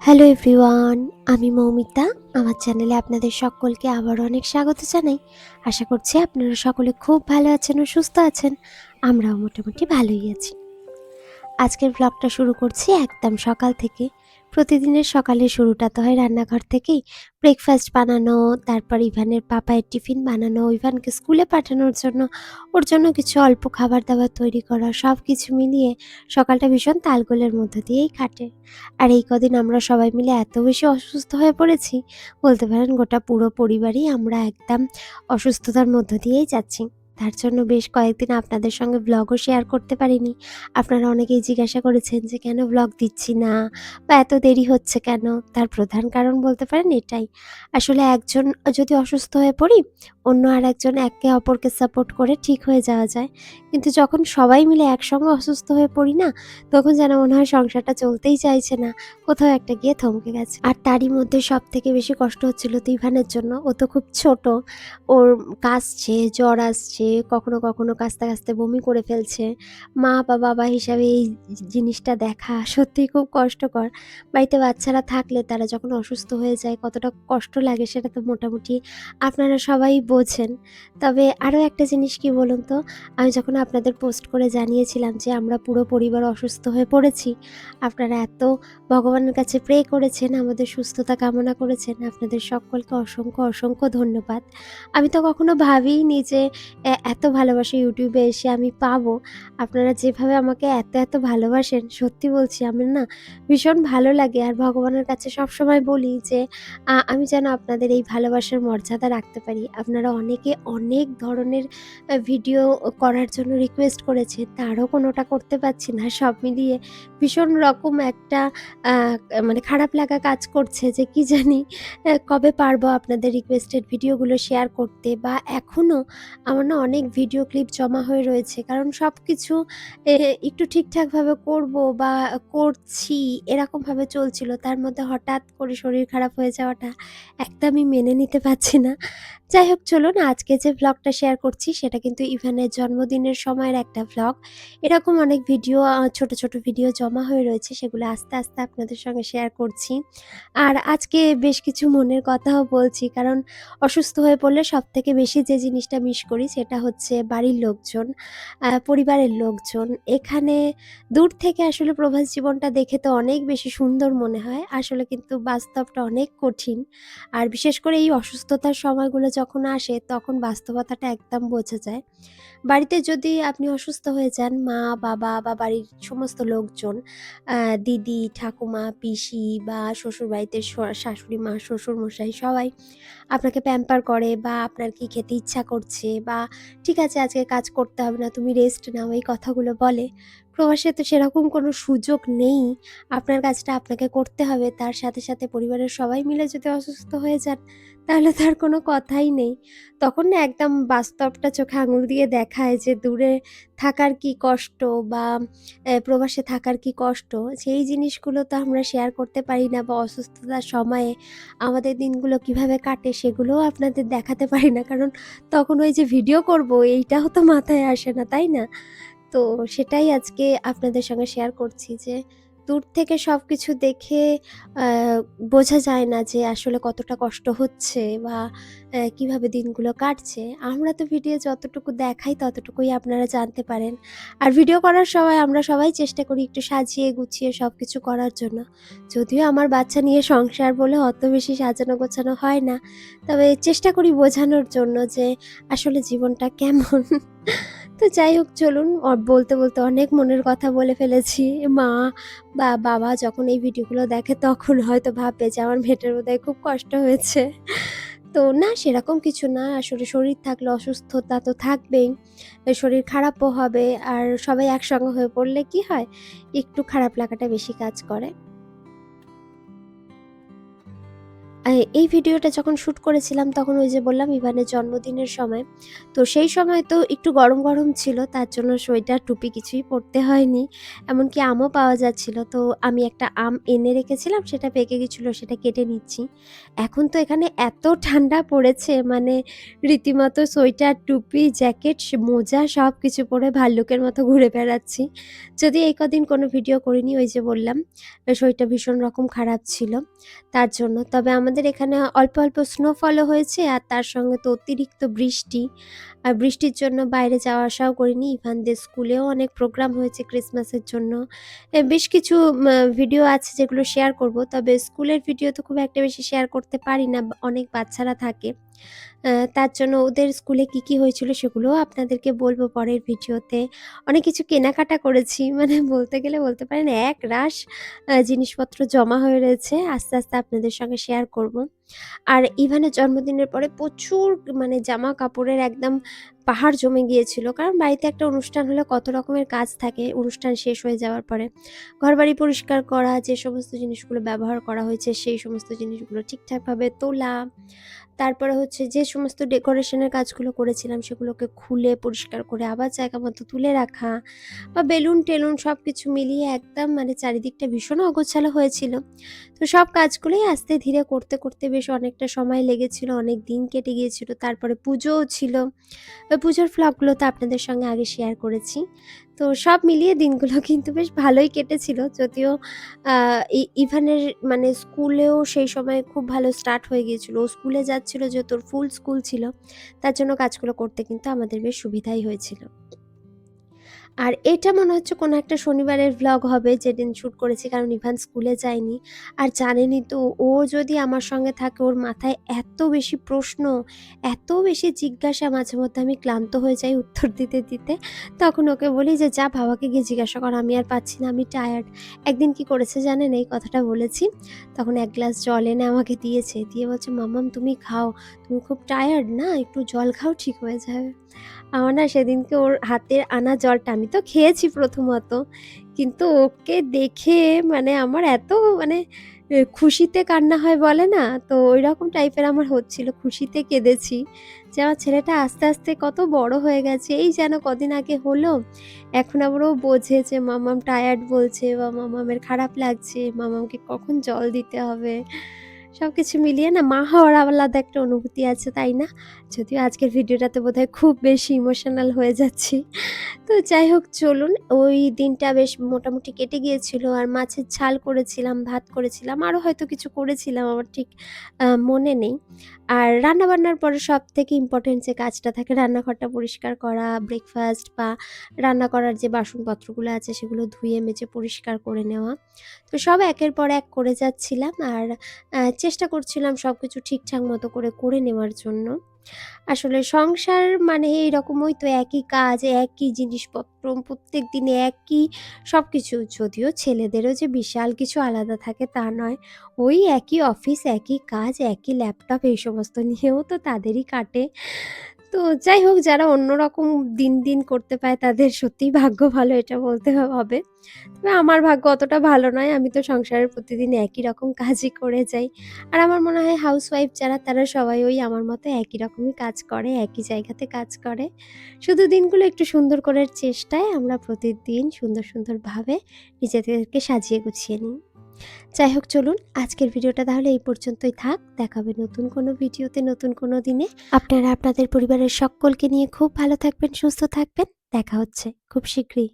Hello everyone, আমি মৌমিতা। আমার চ্যানেলে আপনাদের সকলকে আবারও অনেক স্বাগত জানাই। আশা করছি আপনারা সকলে খুব ভালো আছেন ও সুস্থ আছেন। আমরাও মোটামুটি ভালোই আছি। আজকের ব্লগটা শুরু করছি একদম সকাল থেকে। প্রতিদিনের সকালের শুরুটা তো হয় রান্নাঘর থেকেই। ব্রেকফাস্ট বানানো, তারপর ইভানের পাপায়ের টিফিন বানানো, ইভানকে স্কুলে পাঠানোর জন্য, ওর জন্য কিছু অল্প খাবার দাবার তৈরি করা, সব কিছু মিলিয়ে সকালটা ভীষণ তালগোলের মধ্য দিয়েই কাটে। আর এই কদিন আমরা সবাই মিলে এত বেশি অসুস্থ হয়ে পড়েছি, বলতে পারেন গোটা পুরো পরিবারই আমরা একদম অসুস্থতার মধ্য দিয়েই যাচ্ছি। তার জন্য বেশ কয়েকদিন আপনাদের সঙ্গে ব্লগও শেয়ার করতে পারিনি। আপনারা অনেকেই জিজ্ঞাসা করেছেন যে কেন ব্লগ দিচ্ছি না বা এত দেরি হচ্ছে কেন? তার প্রধান কারণ বলতে পারেন এটাই। আসলে একজন যদি অসুস্থ হয়ে পড়ি, অন্য আরেকজন একে অপরকে সাপোর্ট করে ঠিক হয়ে যাওয়া যায়। কিন্তু যখন সবাই মিলে একসঙ্গে অসুস্থ হয়ে পড়ি না, তখন যেন মনে হয় সংসারটা চলতেই চাইছে না, কোথাও একটা গিয়ে থমকে গেছে। আর তারই মধ্যে সবথেকে বেশি কষ্ট হচ্ছিল তো ইভানের জন্য। ও তো খুব ছোট, ওর কাশছে, জ্বর আসছে, কখনো কখনো কাশতে কাশতে বমি করে ফেলছে। মা বা বাবা হিসাবে এই জিনিসটা দেখা সত্যিই খুব কষ্টকর। বাড়িতে বাচ্চারা থাকলে তারা যখন অসুস্থ হয়ে যায় কতটা কষ্ট লাগে সেটা তো মোটামুটি আপনারা সবাই বোঝেন। তবে আরও একটা জিনিস কি বলুন তো, আমি যখন আপনাদের পোস্ট করে জানিয়েছিলাম যে আমরা পুরো পরিবার অসুস্থ হয়ে পড়েছি, আপনারা এত ভগবানের কাছে প্রে করেছেন, আমাদের সুস্থতা কামনা করেছেন, আপনাদের সকলকে অসংখ্য অসংখ্য ধন্যবাদ। আমি তো কখনো ভাবিইনি যে এত ভালোবাসা ইউটিউবে এসে আমি পাবো। আপনারা যেভাবে আমাকে এত এত ভালোবাসেন, সত্যি বলছি আমার না ভীষণ ভালো লাগে। আর ভগবানের কাছে সবসময় বলি যে আমি যেন আপনাদের এই ভালোবাসার মর্যাদা রাখতে পারি। আপনারা অনেকে অনেক ধরনের ভিডিও করার জন্য রিকোয়েস্ট করেছেন, তারও কোনোটা করতে পারছি না। সব মিলিয়ে ভীষণ রকম একটা আ মানে খারাপ লাগা কাজ করছে যে কি জানি কবে পারবো আপনাদের রিকোয়েস্টেড ভিডিওগুলো শেয়ার করতে। বা এখনও আমার না অনেক ভিডিও ক্লিপ জমা হয়ে রয়েছে, কারণ সব কিছু একটু ঠিকঠাকভাবে করব বা করছি এরকমভাবে চলছিল, তার মধ্যে হঠাৎ করে শরীর খারাপ হয়ে যাওয়াটা একদমই মেনে নিতে পারছি না। যাই হোক, চলুন আজকে যে ব্লগটা শেয়ার করছি সেটা কিন্তু ইভানের জন্মদিনের সময়ের একটা ব্লগ। এরকম অনেক ভিডিও ছোট ছোট ভিডিও জমা হয়ে রয়েছে, সেগুলো আস্তে আস্তে আপনাদের সঙ্গে শেয়ার করছি। আর আজকে বেশ কিছু মনের কথাও বলছি, কারণ অসুস্থ হয়ে পড়লে সবথেকে বেশি যে জিনিসটা মিস করি সেটা হচ্ছে বাড়ির লোকজন, পরিবারের লোকজন। এখানে দূর থেকে আসলে প্রবাস জীবনটা দেখে তো অনেক বেশি সুন্দর মনে হয়, আসলে কিন্তু বাস্তবটা অনেক কঠিন। আর বিশেষ করে এই অসুস্থতার সময়গুলো যখন আসে তখন বাস্তবতাটা একদম বোঝা যায়। বাড়িতে যদি আপনি অসুস্থ হয়ে যান, মা বাবা বা বাড়ির সমস্ত লোকজন, দিদি ঠাকুমা পিসি বা শ্বশুরবাড়িতে শাশুড়ি মা শ্বশুর মশাই সবাই আপনাকে প্যাম্পার করে, বা আপনার কি খেতে ইচ্ছা করছে, বা ঠিক আছে আজকে কাজ করতে হবে না, তুমি রেস্ট নাও, এই কথাগুলো বলে। প্রবাসে তো সেরকম কোনো সুযোগ নেই। আপনার কাজটা আপনাকে করতে হবে। তার সাথে সাথে পরিবারের সবাই মিলে যদি অসুস্থ হয়ে যান, তাহলে তার কোনো কথাই নেই। তখন না একদম বাস্তবটা চোখে আঙুল দিয়ে দেখায় যে দূরে থাকার কি কষ্ট, বা প্রবাসে থাকার কি কষ্ট। সেই জিনিসগুলো তো আমরা শেয়ার করতে পারি না, বা অসুস্থতার সময়ে আমাদের দিনগুলো কিভাবে কাটে সেগুলোও আপনাদের দেখাতে পারি না। কারণ তখন ওই যে ভিডিও করব এইটাও তো মাথায় আসে না, তাই না? তো সেটাই আজকে আপনাদের সঙ্গে শেয়ার করছি যে দূর থেকে সবকিছু দেখে আ বোঝা যায় না যে আসলে কতটা কষ্ট হচ্ছে, বা কিভাবে দিনগুলো কাটছে। আমরা তো ভিডিও যতটুকু দেখাই ততটুকুই আপনারা জানতে পারেন। আর ভিডিও করার সময় আমরা সবাই চেষ্টা করি একটু সাজিয়ে গুছিয়ে সবকিছু করার জন্য। যদিও আমার বাচ্চা নিয়ে সংসার বলে অত বেশি সাজানো গোছানো হয় না। তবে চেষ্টা করি বোঝানোর জন্য যে আসলে জীবনটা কেমন। তো যাই হোক, চলুন বলতে বলতে অনেক মনের কথা বলে ফেলেছি। মা বা বাবা যখন এই ভিডিওগুলো দেখে তখন হয়তো ভাববে যে আমার মেয়েটার বোধহয় খুব কষ্ট হয়েছে। তো না, সেরকম কিছু না। আসলে শরীর থাকলে অসুস্থতা তো থাকবেই। শরীর খারাপও হবে। আর সবাই একসঙ্গে হয়ে পড়লে কি হয়? একটু খারাপ লাগাটা বেশি কাজ করে। এই ভিডিওটা যখন শ্যুট করেছিলাম তখন ওই যে বললাম ইভানের জন্মদিনের সময়। তো সেই সময় তো একটু গরম, গরম ছিল, তার জন্য সোয়েটার, টুপি কিছুই পরতে হয়নি। এমনকি আমও পাওয়া যাচ্ছিল। তো আমি একটা আম এনে রেখেছিলাম, সেটা পেকে গেছিলো, সেটা কেটে নিচ্ছি। এখন তো এখানে এত ঠান্ডা পড়েছে, মানে রীতিমতো সোয়েটার, টুপি, জ্যাকেট, মোজা সবকিছু পরে ভাল্লুকের মতো ঘুরে বেড়াচ্ছি। যদিও এই কদিন কোনো ভিডিও করিনি, ওই যে বললাম শরীরটা ভীষণ রকম খারাপ ছিল তার জন্য। তবে আমাদের এখানে অল্প, অল্প স্নোফলও হয়েছে, আর তার সঙ্গে তো অতিরিক্ত বৃষ্টি। আর বৃষ্টির জন্য বাইরে যাওয়া আসাও করিনি। ইভানদের স্কুলেও অনেক প্রোগ্রাম হয়েছে ক্রিসমাসের জন্য। বেশ কিছু ভিডিও আছে যেগুলো শেয়ার করব। তবে স্কুলের ভিডিও তো খুব একটা বেশি শেয়ার করতে পারি না, অনেক বাচ্চারা থাকে। তার জন্য ওদের স্কুলে কি, কি হয়েছিল সেগুলোও আপনাদেরকে বলব পরের ভিডিওতে। অনেক কিছু কেনাকাটা করেছি, মানে বলতে গেলে বলতে পারেন একরাশ জিনিসপত্র জমা হয়ে রয়েছে। আস্তে, আস্তে আপনাদের সঙ্গে শেয়ার করব। আর ইভানের জন্মদিনের পরে প্রচুর মানে জামা কাপড়ের একদম পাহাড় জমে গিয়েছিল। কারণ বাড়িতে একটা অনুষ্ঠান হলে কত রকমের কাজ থাকে অনুষ্ঠান শেষ হয়ে যাওয়ার পরে। ঘরবাড়ি পরিষ্কার করা, যে সমস্ত জিনিসগুলো ব্যবহার করা হয়েছে সেই সমস্ত জিনিসগুলো ঠিকঠাকভাবে তোলা। তারপরে হচ্ছে যে সমস্ত ডেকোরেশনের কাজগুলো করেছিলাম সেগুলোকে খুলে পরিষ্কার করে আবার জায়গা মতো তুলে রাখা, বা বেলুন-টেলুন সবকিছু মিলিয়ে একদম মানে চারিদিকটা ভীষণ অগোছালো হয়েছিল। তো সব কাজগুলোই আস্তে ধীরে করতে, করতে বেশ অনেকটা সময় লেগেছিল, অনেক দিন কেটে গিয়েছিল। তারপরে পুজোও ছিল। ওই পুজোর ভ্লগগুলো তো আপনাদের সঙ্গে আগে শেয়ার করেছি। তো সব মিলিয়ে দিনগুলো কিন্তু বেশ ভালোই কেটেছিল। যদিও ইভানের মানে স্কুলেও সেই সময় খুব ভালো স্টার্ট হয়ে গিয়েছিল। ও স্কুলে যাচ্ছিল যেহেতু ওর ফুল স্কুল ছিল, তার জন্য কাজগুলো করতে কিন্তু আমাদের বেশ সুবিধাই হয়েছিল। আর এটা মনে হচ্ছে কোনো একটা শনিবারের ভ্লগ হবে যেদিন শ্যুট করেছি, কারণ ইভান স্কুলে যায়নি। আর জানেনই তো ও যদি আমার সঙ্গে থাকে ওর মাথায় এত বেশি প্রশ্ন, এত বেশি জিজ্ঞাসা, মাঝে মধ্যে আমি ক্লান্ত হয়ে যাই উত্তর দিতে, দিতে। তখন ওকে বলি যে, "যা বাবাকে গিয়ে জিজ্ঞাসা কর, আমি আর পারছি না, আমি টায়ার্ড।" একদিন কি করেছে জানেন? এই কথাটা বলেছি। তখন ১ গ্লাস জল এনে আমাকে দিয়েছে। দিয়ে বলছে, "মাম্মাম তুমি খাও, তুমি খুব টায়ার্ড না? একটু জল খাও, ঠিক হয়ে যাবে।" আমার না সেদিনকে ওর হাতের আনা জলটা আমি তো খেয়েছি প্রথমত, কিন্তু ওকে দেখে মানে আমার এত মানে খুশিতে কান্না হয় বলে না? তো ঐরকম টাইপের আমার হচ্ছিল। খুশিতে কেঁদেছি যে আমার ছেলেটা আস্তে, আস্তে কত বড় হয়ে গেছে। এই যেন কদিন আগে হলো। এখন আবার ও বোঝে যে মাম্মাম টায়ার্ড বলছে, বা মাম্মামের খারাপ লাগছে, মাম্মামকে কখন জল দিতে হবে। সবকিছু মিলিয়ে না মা হওয়ার আলাদা একটা অনুভূতি আছে, তাই না? যদিও আজকের ভিডিওটাতে বোধহয় খুব বেশি ইমোশনাল হয়ে যাচ্ছি। তো যাই হোক চলুন, ওই দিনটা বেশ মোটামুটি কেটে গিয়েছিল। আর মাছের ঝাল করেছিলাম, ভাত করেছিলাম, আরও হয়তো কিছু করেছিলাম, আমার ঠিক মনে নেই। আর রান্নাবান্নার পরে সবথেকে ইম্পোর্টেন্ট যে কাজটা থাকে রান্নাঘরটা পরিষ্কার করা, ব্রেকফাস্ট বা রান্না করার যে বাসনপত্রগুলো আছে সেগুলো ধুয়ে মেজে পরিষ্কার করে নেওয়া। তো সব একের পর এক করে যাচ্ছিলাম, আর চেষ্টা করছিলাম সবকিছু ঠিকঠাক মতো করে নেওয়ার জন্য। আসলে সংসার মানে এইরকমই তো, একই কাজ, একই জিনিসপত্র, প্রত্যেক দিনে একই সবকিছু। যদিও ছেলেদেরও যে বিশাল কিছু আলাদা থাকে তা নয়। ওই একই অফিস, একই কাজ, একই ল্যাপটপ, এই সমস্ত নিয়েও তো তাদেরই কাটে। তো যাই হোক, যারা অন্যরকম দিন করতে পায় তাদের সত্যিই ভাগ্য ভালো, এটা বলতে হবে। তবে আমার ভাগ্য অতটা ভালো নয়। আমি তো সংসারের প্রতিদিন একই রকম কাজই করে যাই। আর আমার মনে হয় হাউসওয়াইফ যারা তারা সবাই ওই আমার মতো একই রকমই কাজ করে, একই জায়গাতে কাজ করে। শুধু দিনগুলো একটু সুন্দর করার চেষ্টায় আমরা প্রতিদিন সুন্দর, সুন্দরভাবে নিজেদেরকে সাজিয়ে গুছিয়ে নিই। যাই হোক চলুন, আজকের ভিডিওটা তাহলে এই পর্যন্তই থাক। দেখা হবে নতুন কোনো ভিডিওতে, নতুন কোনো দিনে। আপনারা আপনাদের পরিবারের সকলকে নিয়ে খুব ভালো থাকবেন, সুস্থ থাকবেন। দেখা হচ্ছে খুব শীঘ্রই।